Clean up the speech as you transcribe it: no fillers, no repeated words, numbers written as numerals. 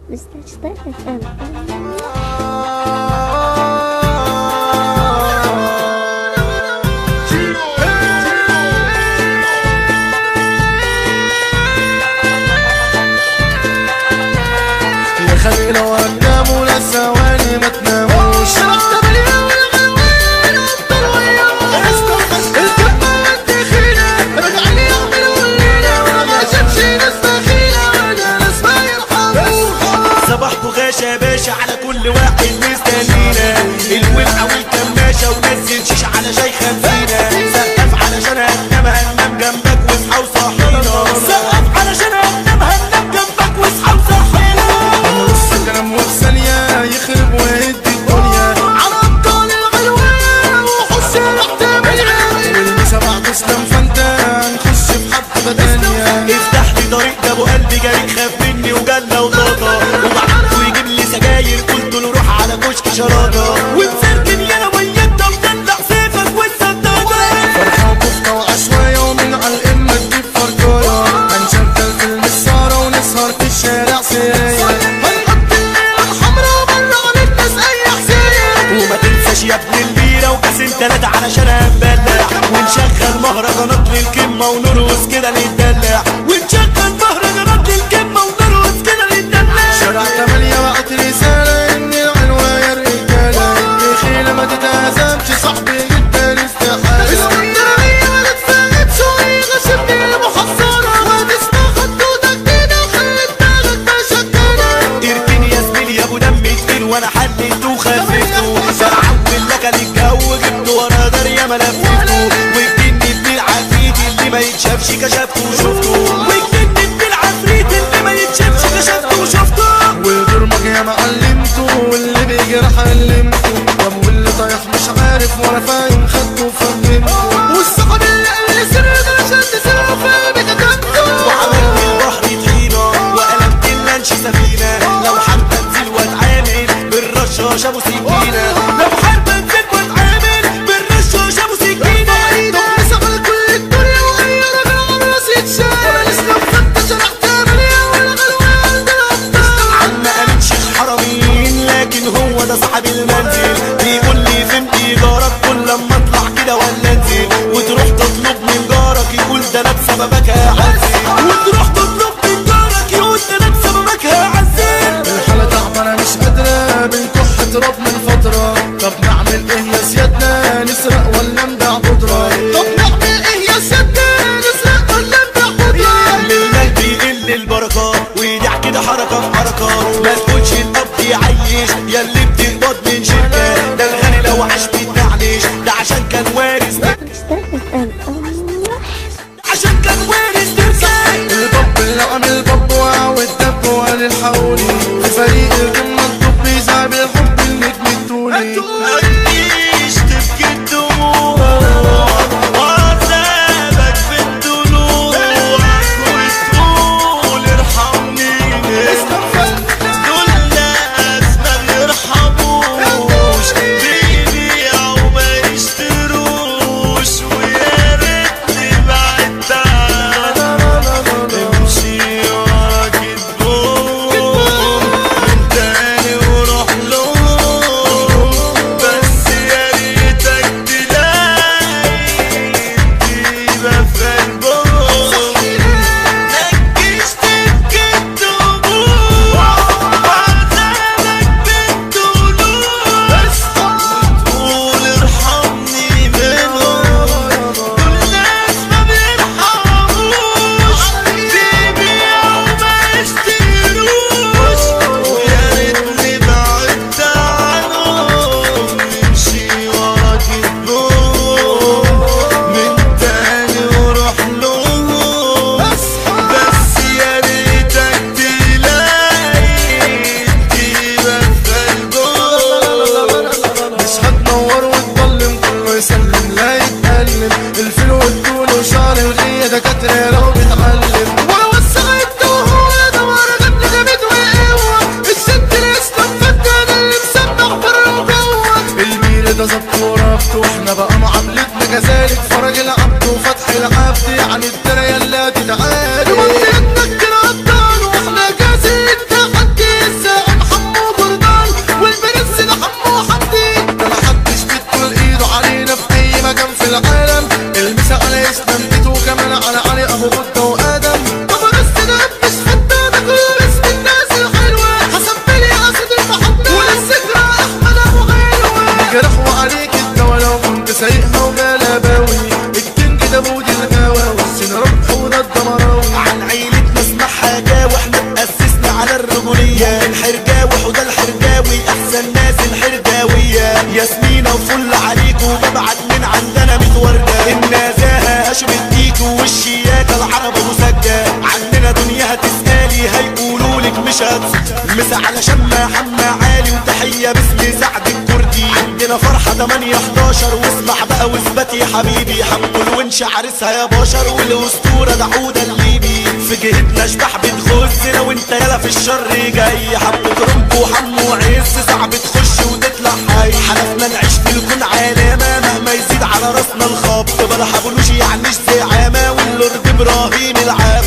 مستشفى FM. يا خلي لو هتناموا للثواني ما تناموش. صباحكوا غاشا يا باشا على كل واحد مستنينا، الولعة والكماشة ونزل شيش على شاي خمسينا، سقف علشان هننام جنبك واصحى وصحينا، سقف علشان هننام جنبك واصحى وصحينا. انا نص كلام وفي ثانية يخرب ويهد الدنيا على ابطال الغلوان وحس ريحة مليان، والمسا بعد اسلام فانت هنخش في حبة تانية. افتح لي طريق ده ابو قلبي جريء خاف مني وجلة وطاطا، وبعته يجيب لي سجاير قلت له روح على كشك شراطة، ومسركن يانا وينت ومدلع سيفك والسدادة. فرحة وكفتة وعشوية ومن على القمة تجيب فرجاية، هنشغل فيلم السهرة ونسهر في الشارع سرية، هنحط الليلة الحمرا وبره عن الناس أي حساية. وما تنساش يا ابن البيرة وكاسين تلاتة علشان هنبلع، ونشغل مهرجانات للكمة ونرقص كده نتدلع، ونشغل مهرجانات للكمة ونرقص كده نتدلع. شارع 8 بقت رسالة إن العنواية الرجالة، الدخيلة ما تتهزمش صاحبي جدا استحالة. اسكندرية ما تتفاجئش وهي غشمني المحصنة، وهتسمع خطوطة جديدة وخلت بالك مشكلة. اركني يا زميلي يا ابو دم كتير وانا حليته وخففته، فرعون لك الجو جبته ورا داريا ما لففته، وجدني ابن العفريت اللي ما يتشافش كشفته وشفته، وجدني ابن العفريت اللي ما يتشافش كشفته وشفته. والبرمج يا معلمته واللي بيجرح علمته، طب واللي طايح مش عارف ولا فاهم خدته وفهمته، والصحاب اللي قال لي سر ده عشان تسرق فاهم كتبته. وعملت البحر طحينة وقلبت اللانش سفينة، لو حابة انزل واتعامل بالرشاش ابو سكينة، لو حابة انزل واتعامل بالرشاش ابو سكينة. طب نسأل كل الدنيا وأي راجل على راسي يتشال، الإسلام فتش شرح تمانية والغلوان ده الأبطال. عم قالت شيخ حرمين لكن هو ده صاحب المنزل، بيقول لي فين ايجارك كل لما اطلع كده ولا انزل، وتروح تطلب من جارك يقول ده انا بسببك هعزل، وتروح تطلب من جارك يقول ده انا بسببك هعزل. الحالة تعبانة مش قادرة بنكح تراب من فترة، طب نعمل ايه يا سيادنا نسرق ولا نبيع بودرة؟ طب نعمل ايه يا سيادنا نسرق ولا نبيع بودرة؟ من المال بيقل البركة ويدع كده حركة في حركة، ما تقولش القبض يعيش يا اللي بتقبض من شركة، ده الغني لو عاش بيتنعنش ده عشان كان وارث، مستشفى FM. عشان كان وارث تركان. الباب اللي عامل باب والدب وقال الحقوني، في فريق الجمة الطب يزعب الحب النجم التوني. متجيش تبكي الدموع وعذابك في الضلوع، وتقول ارحمني دول ناس ما بيرحموش، بيبيعوا ما يشتروش، ويا ريتني بعدت عنك امشي ورا كدبهم من تاني وروح لهم، بس البونية من حرجاوي حوده الحرجاوي احسن ناس الحرجاوية ياسمينة وفل عليكوا ببعت من عندنا 100 وردة النزاهة هاشم الديكو والشياكة العرب مسجة عننا دنيا هتسألي هيقولولك مش مسا على شمة حمى عالي وتحية باسم سعد الكردي عندنا فرحة 8/11 واسمع بقى واثبت يا حبيبي حمو الونش عرسها يا بشر والاسطورة ده عودة الليبي في جهتنا اشباح بتخزنا وانت يلا في الشر جاي حمو ترمب وحمو عز صعب تخش وتطلع حي حلفنا نعيش في الكون علامة مهما يزيد على راسنا الخبط بلا حبلوش يعنيش زعامة واللورد ابراهيم العاب